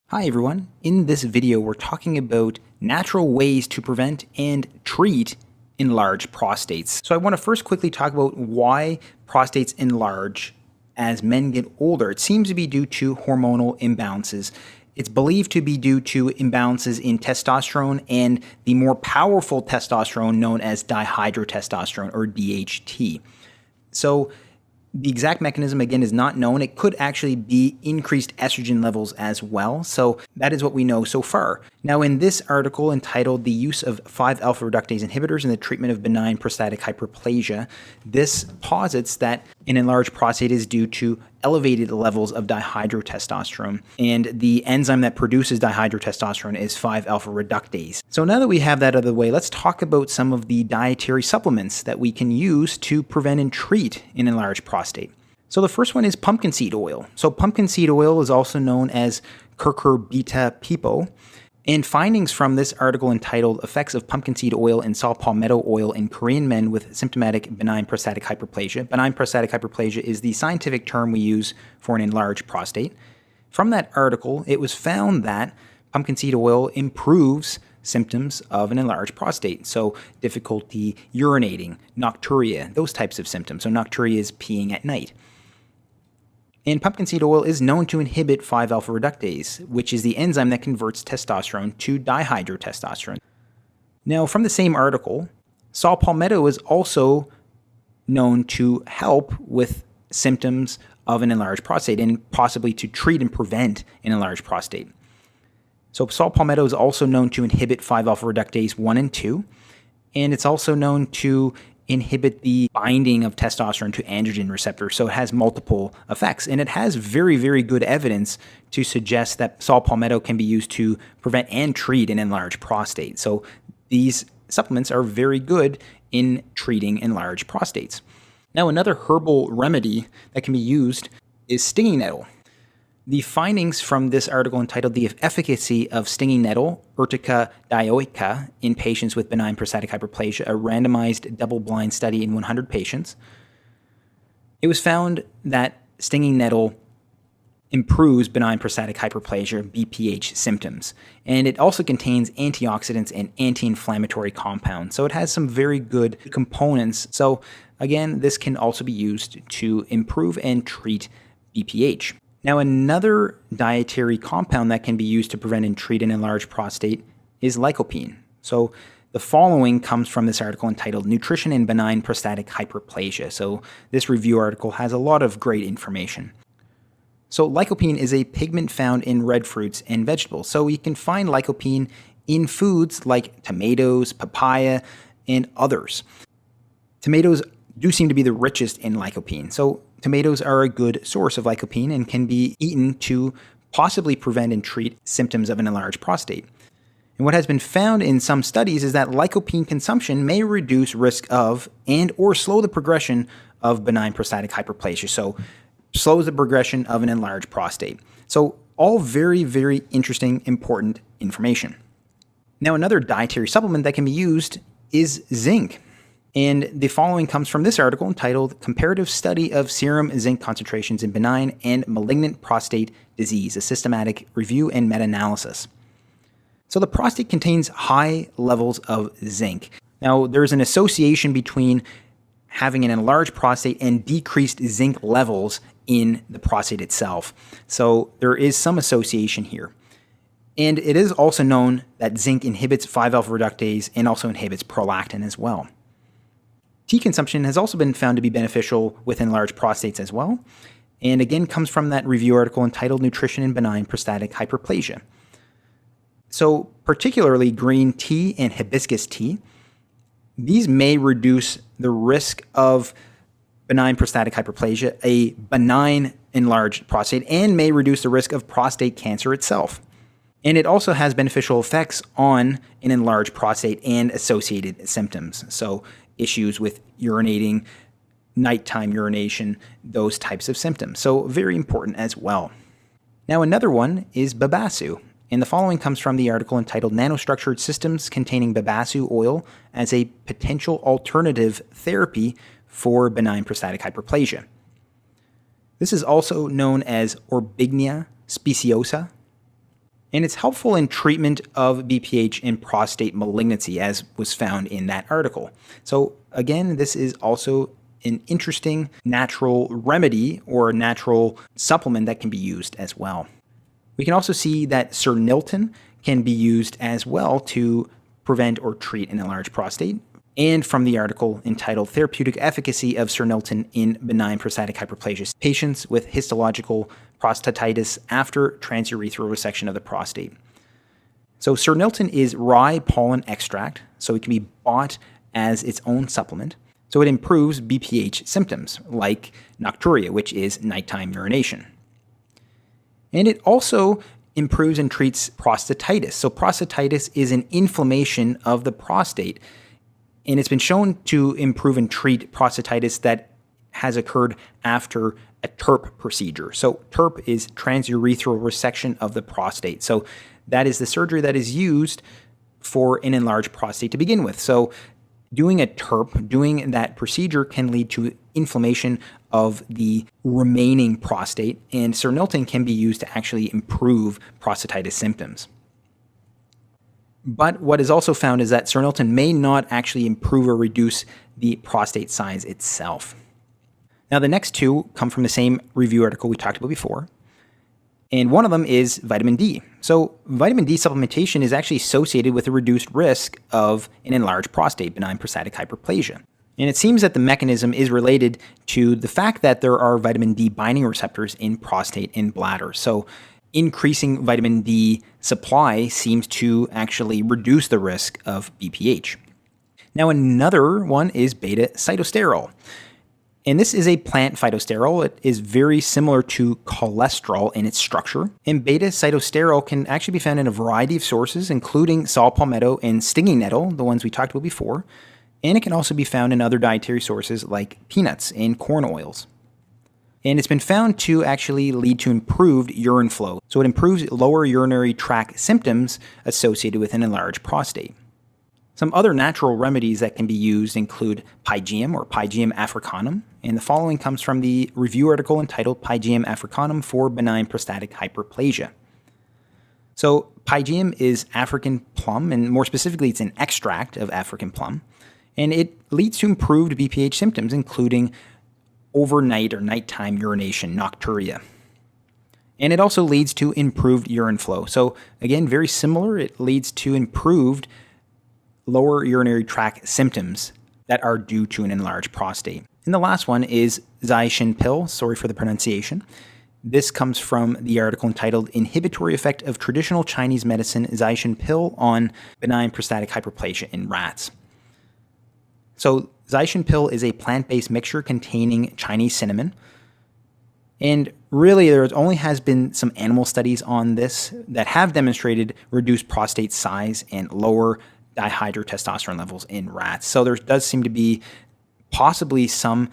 Hi everyone, in this video we're talking about natural ways to prevent and treat enlarged prostates. So I want to first quickly talk about why prostates enlarge as men get older. It seems to be due to hormonal imbalances. It's believed to be due to imbalances in testosterone and the more powerful testosterone known as dihydrotestosterone or DHT. So the exact mechanism, again, is not known. It could actually be increased estrogen levels as well. So that is what we know so far. Now, in this article entitled The Use of 5-Alpha Reductase Inhibitors in the Treatment of Benign Prostatic Hyperplasia, this posits that an enlarged prostate is due to elevated levels of dihydrotestosterone. And the enzyme that produces dihydrotestosterone is 5-alpha reductase. So now that we have that out of the way, let's talk about some of the dietary supplements that we can use to prevent and treat an enlarged prostate. So the first one is pumpkin seed oil. So pumpkin seed oil is also known as cucurbita pepo. And findings from this article entitled Effects of Pumpkin Seed Oil and Saw Palmetto Oil in Korean Men with Symptomatic Benign Prostatic Hyperplasia. Benign prostatic hyperplasia is the scientific term we use for an enlarged prostate. From that article, it was found that pumpkin seed oil improves symptoms of an enlarged prostate. So difficulty urinating, nocturia, those types of symptoms. So nocturia is peeing at night. And pumpkin seed oil is known to inhibit 5-alpha reductase, which is the enzyme that converts testosterone to dihydrotestosterone. Now, from the same article, saw palmetto is also known to help with symptoms of an enlarged prostate and possibly to treat and prevent an enlarged prostate. So saw palmetto is also known to inhibit 5-alpha reductase 1 and 2, and it's also known to inhibit the binding of testosterone to androgen receptors. So it has multiple effects, and it has very, very good evidence to suggest that saw palmetto can be used to prevent and treat an enlarged prostate. So these supplements are very good in treating enlarged prostates. Now, another herbal remedy that can be used is stinging nettle. The findings from this article entitled The Efficacy of Stinging Nettle, Urtica dioica, in Patients with Benign Prostatic Hyperplasia, a randomized double-blind study in 100 patients. It was found that stinging nettle improves benign prostatic hyperplasia, BPH, symptoms. And it also contains antioxidants and anti-inflammatory compounds. So it has some very good components. So again, this can also be used to improve and treat BPH. Now, another dietary compound that can be used to prevent and treat an enlarged prostate is lycopene. So the following comes from this article entitled Nutrition in Benign Prostatic Hyperplasia. So this review article has a lot of great information. So lycopene is a pigment found in red fruits and vegetables. So you can find lycopene in foods like tomatoes, papaya, and others. Tomatoes do seem to be the richest in lycopene. So tomatoes are a good source of lycopene and can be eaten to possibly prevent and treat symptoms of an enlarged prostate. And what has been found in some studies is that lycopene consumption may reduce risk of and or slow the progression of benign prostatic hyperplasia. So slows the progression of an enlarged prostate. So all very, very interesting, important information. Now, another dietary supplement that can be used is zinc. And the following comes from this article entitled Comparative Study of Serum Zinc Concentrations in Benign and Malignant Prostate Disease, a Systematic Review and Meta-Analysis. So the prostate contains high levels of zinc. Now, there's an association between having an enlarged prostate and decreased zinc levels in the prostate itself. So there is some association here. And it is also known that zinc inhibits 5-alpha reductase and also inhibits prolactin as well. Tea consumption has also been found to be beneficial with enlarged prostates as well, and again comes from that review article entitled Nutrition in Benign Prostatic Hyperplasia. So particularly green tea and hibiscus tea, these may reduce the risk of benign prostatic hyperplasia, a benign enlarged prostate, and may reduce the risk of prostate cancer itself. And it also has beneficial effects on an enlarged prostate and associated symptoms. So issues with urinating, nighttime urination, those types of symptoms. So very important as well. Now, another one is babassu. And the following comes from the article entitled Nanostructured Systems Containing Babassu Oil as a Potential Alternative Therapy for Benign Prostatic Hyperplasia. This is also known as Orbignia speciosa. And it's helpful in treatment of BPH and prostate malignancy, as was found in that article. So again, this is also an interesting natural remedy or natural supplement that can be used as well. We can also see that sernilton can be used as well to prevent or treat an enlarged prostate. And from the article entitled Therapeutic Efficacy of Sernilton in Benign Prostatic Hyperplasia, Patients with Histological Prostatitis After Transurethral Resection of the Prostate. So sernilton is rye pollen extract, so it can be bought as its own supplement. So it improves BPH symptoms like nocturia, which is nighttime urination. And it also improves and treats prostatitis. So prostatitis is an inflammation of the prostate, and it's been shown to improve and treat prostatitis that has occurred after a TURP procedure. So TURP is transurethral resection of the prostate. So that is the surgery that is used for an enlarged prostate to begin with. So doing a TURP, doing that procedure, can lead to inflammation of the remaining prostate, and sernilton can be used to actually improve prostatitis symptoms. But what is also found is that sernilton may not actually improve or reduce the prostate size itself. Now, the next two come from the same review article we talked about before, and one of them is vitamin D. So vitamin D supplementation is actually associated with a reduced risk of an enlarged prostate, benign prostatic hyperplasia. And it seems that the mechanism is related to the fact that there are vitamin D binding receptors in prostate and bladder. So increasing vitamin D supply seems to actually reduce the risk of BPH. Now, another one is beta-cytosterol. And this is a plant phytosterol. It is very similar to cholesterol in its structure. And beta-cytosterol can actually be found in a variety of sources, including saw palmetto and stinging nettle, the ones we talked about before. And it can also be found in other dietary sources like peanuts and corn oils. And it's been found to actually lead to improved urine flow. So it improves lower urinary tract symptoms associated with an enlarged prostate. Some other natural remedies that can be used include Pygeum or Pygeum africanum, and the following comes from the review article entitled Pygeum africanum for Benign Prostatic Hyperplasia. So Pygeum is African plum, and more specifically, it's an extract of African plum, and it leads to improved BPH symptoms, including overnight or nighttime urination, nocturia. And it also leads to improved urine flow. So again, very similar, it leads to improved lower urinary tract symptoms that are due to an enlarged prostate. And the last one is Zaishin pill, sorry for the pronunciation. This comes from the article entitled Inhibitory Effect of Traditional Chinese Medicine Zaishin Pill on Benign Prostatic Hyperplasia in Rats. So Zaishin pill is a plant-based mixture containing Chinese cinnamon. And really, there only has been some animal studies on this that have demonstrated reduced prostate size and lower dihydrotestosterone levels in rats. So there does seem to be possibly some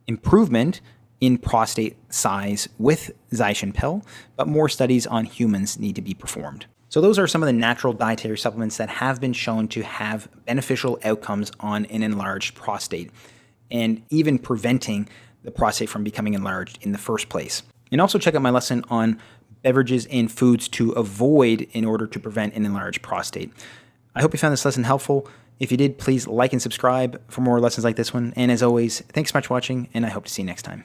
improvement in prostate size with Zaishin pill, but more studies on humans need to be performed. So those are some of the natural dietary supplements that have been shown to have beneficial outcomes on an enlarged prostate, and even preventing the prostate from becoming enlarged in the first place. And also check out my lesson on beverages and foods to avoid in order to prevent an enlarged prostate. I hope you found this lesson helpful. If you did, please like and subscribe for more lessons like this one. And as always, thanks so much for watching, and I hope to see you next time.